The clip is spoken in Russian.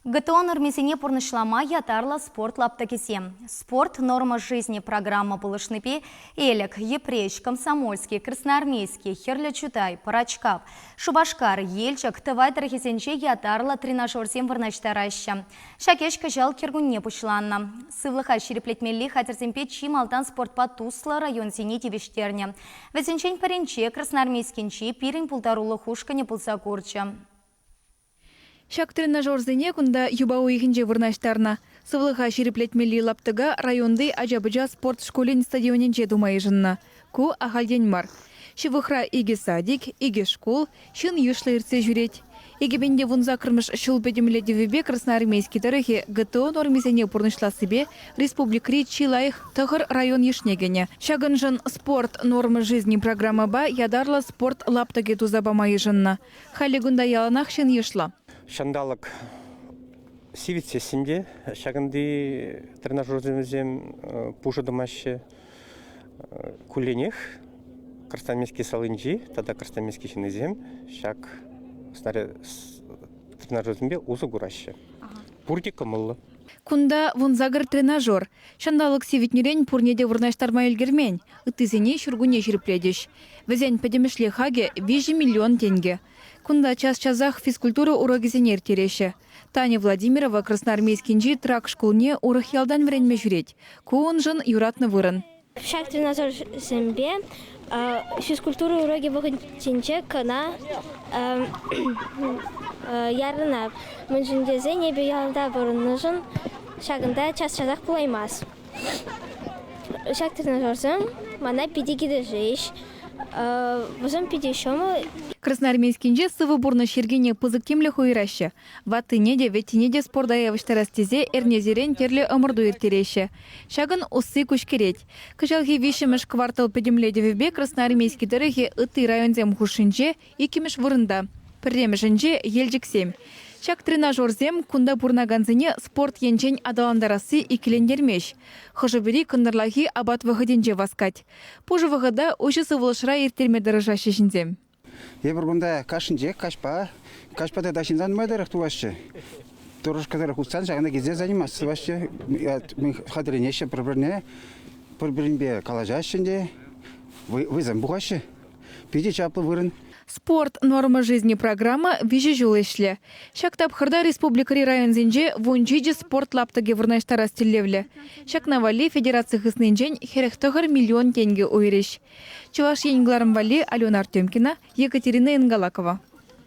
ГТО нормесене пурнышлама ятарла спорт лаптакисе. Спорт норма жизни программа булышныпи элек, епрещ, комсомольский, красноармейский, херлячутай, парачкав, шубашкар, ельчак, тывай тарахисенче ятарла тренажерсем варначтараща. Шакеш кажал киргунне пушланна. Сывлыха шереплетмелли хатерсемпе чималтан спортпа тусла район сине тивештерня. Весенчень паренче красноармейскинче пирин пултарулы хушкане пулса курча. Шак тренажерзіне күнда юбау ехінже вырнаштарна. Сывлыға шереплетмелі лаптыға районды ажабыжа спорт школен стадионен жедумай жынна. Ку ахалден мар. Шывыхра иге садик, иге школ, шын юшлы ирсе жүрет. Егебенде вунза кырмыш шул бедемледевебе красноармейский тарихи ГТО нормесене пурнышла себе республикри Чилайх тахыр район ешнегене. Шагынжын спорт нормы жизни программа ба ядарла спорт лаптыге тузабамай жынна. Хали гунда яланах шын ешла. Шандалык сивитсесінде шагынды тренажерземізем пушыдымашы куленех красноармейский салынжи, тада красноармейский шинезем шак тренажерзембе узы гурашы. Пурди кымылы. Кунда вунзагыр тренажер. Шандалык сивитнерен пурнеде вырнаштарма елгермен. Ытызене шургуне жирпледеш. Везен педемешле хаге 5 миллион тенге. Кунда час-часах физкультура урогизенер тереші. Таня Владимирова красноармейскинжи трак школне урых ялдан вренме жүреть. Куон жын юратны вырын. Шак тренажер зембе физкультура уроги вогынченче кына ярына. Мынжындезе небе ялда бұрынныжын шагында час-часах пулаймас. Шак тренажерзем мана пидегиде жейш. Возом пидешому. Красноармейскинже сывы бурны шергене пызык темлі хуйраща. Ваттынеде, ветинеде спордая ваштарастезе эрнезерен терлі ымырду ертереші. Шагын усы күшкерет. Кыжалги вишемеш квартал педемледевебе красноармейский дырыхи ыты районзем хушинже икимеш вырында. Пірремешінже елжіксем. Шак тренажерзем кунда бурнаганзыне спорт енчен адаландарасы икелендермеш. Хожыбери кындырлахи абат выходенже васкать. Пужы выхода ошы сывылышра ертерме дырыжа шешінзем. Ебір күнда кашынже, кашпада дашын занмайдырық туашы. Турышқадырық ұстан жағында кезде занимасы башы. Мен қадыренеші бір-бірінбе калажашынде, вызам бұғашы. Педе чаплы вырын. Спорт норма жизни программа вижи жулешле. Шактап хырда республикари районзенже вунчиджи спорт лаптыге вырнаштара стилевле. Шакнавали федерация хысненжен херехтогар миллион тенге уйреш. Чуваш енгларым вали Алена Артемкина, Екатерина Ингалакова.